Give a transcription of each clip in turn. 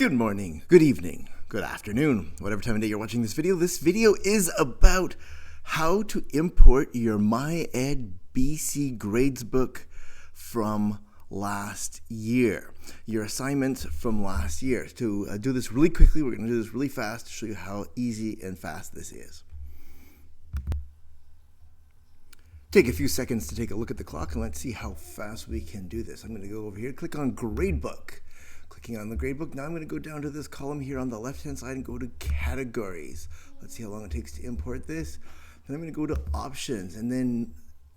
Good morning, good evening, good afternoon, whatever time of day you're watching this video. This video is about how to import your MyEdBC Grades Book from last year. Your assignments from last year. To do this really quickly, we're going to do this really fast to show you how easy and fast this is. Take a few seconds to take a look at the clock and let's see how fast we can do this. I'm going to go over here, click on Gradebook. Clicking on the gradebook, now I'm going to go down to this column here on the left-hand side and go to categories. Let's see how long it takes to import this. Then I'm going to go to options, and then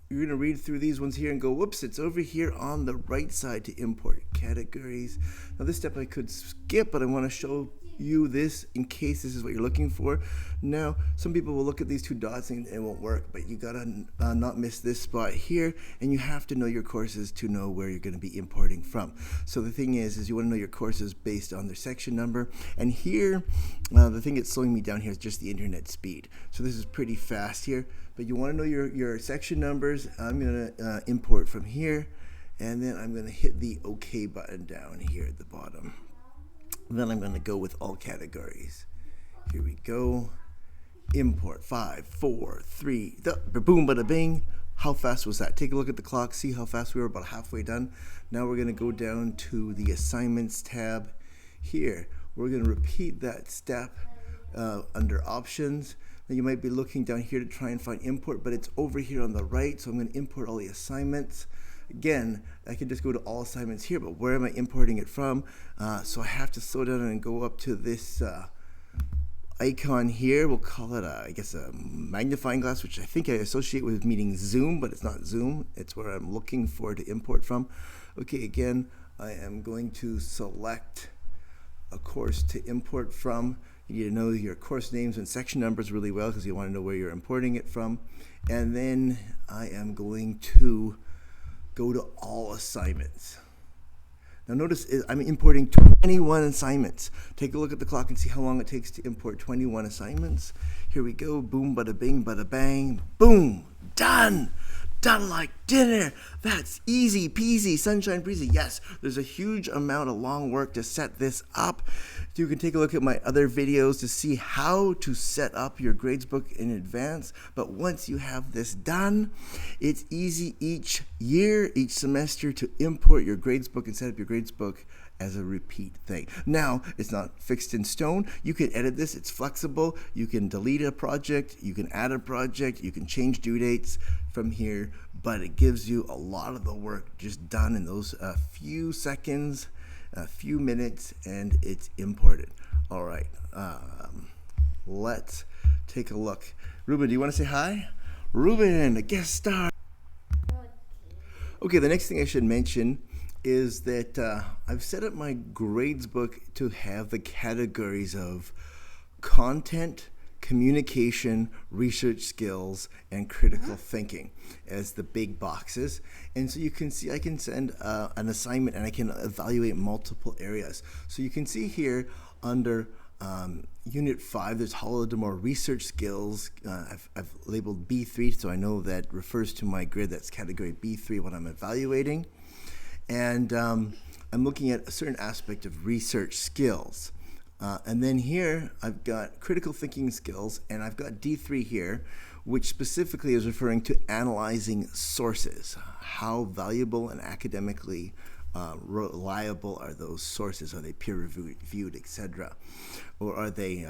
you're going to read through these ones here and go, whoops, it's over here on the right side to import categories. Now this step I could skip, but I want to show you this in case this is what you're looking for. Now, some people will look at these two dots and it won't work, but you gotta not miss this spot here, and you have to know your courses to know where you're going to be importing from. So the thing is you want to know your courses based on their section number, and here the thing that's slowing me down here is just the internet speed. So this is pretty fast here, but you want to know your section numbers. I'm going to import from here, and then I'm going to hit the OK button down here at the bottom. Then I'm going to go with all categories. Here we go. Import 5, 4, 3, boom, bada bing. How fast was that? Take a look at the clock, see how fast we were, about halfway done. Now we're going to go down to the assignments tab here. We're going to repeat that step under options. Now you might be looking down here to try and find import, but it's over here on the right, so I'm going to import all the assignments. Again, I can just go to all assignments here, but where am I importing it from? So I have to slow down and go up to this icon here. We'll call it, I guess, a magnifying glass, which I think I associate with meaning Zoom, but it's not Zoom. It's where I'm looking for to import from. Okay, again, I am going to select a course to import from. You need to know your course names and section numbers really well because you want to know where you're importing it from. And then I am going to go to all assignments. Now notice I'm importing 21 assignments. Take a look at the clock and see how long it takes to import 21 assignments. Here we go, boom, bada bing, bada bang, boom, done. Done like dinner. That's easy peasy, sunshine breezy. Yes, there's a huge amount of long work to set this up. You can take a look at my other videos to see how to set up your grades book in advance. But once you have this done, it's easy each year, each semester to import your grades book and set up your grades book as a repeat thing. Now, it's not fixed in stone. You can edit this. It's flexible. You can delete a project. You can add a project. You can change due dates from here, but it gives you a lot of the work just done in those few seconds, a few minutes, and it's imported. All right, let's take a look. Ruben, do you want to say hi? Ruben, a guest star. Okay, the next thing I should mention is that I've set up my grades book to have the categories of content, communication, research skills, and critical thinking as the big boxes. And so you can see I can send an assignment and I can evaluate multiple areas. So you can see here under Unit 5, there's Holodomor research skills. I've labeled B3, so I know that refers to my grid. That's category B3, what I'm evaluating. And I'm looking at a certain aspect of research skills. And then here I've got critical thinking skills, and I've got D3 here, which specifically is referring to analyzing sources. How valuable and academically reliable are those sources? Are they peer-reviewed, etc.? Or are they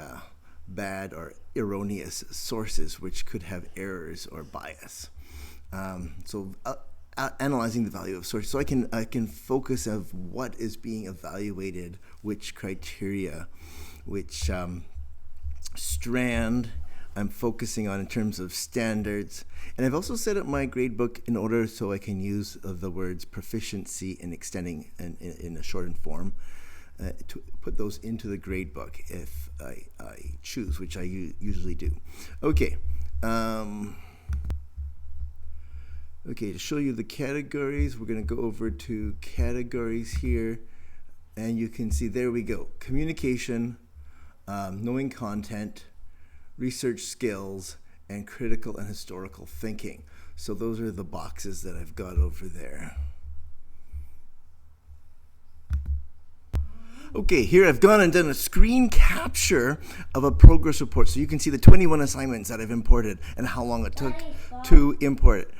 bad or erroneous sources which could have errors or bias? Analyzing the value of sources, so I can focus of what is being evaluated, which criteria, which strand I'm focusing on in terms of standards. And I've also set up my gradebook in order so I can use the words proficiency and extending in a shortened form to put those into the gradebook if I choose, which I usually do. Okay. Okay, to show you the categories, we're going to go over to categories here, and you can see, there we go. Communication, knowing content, research skills, and critical and historical thinking. So those are the boxes that I've got over there. Okay, here I've gone and done a screen capture of a progress report so you can see the 21 assignments that I've imported and how long it took to import it.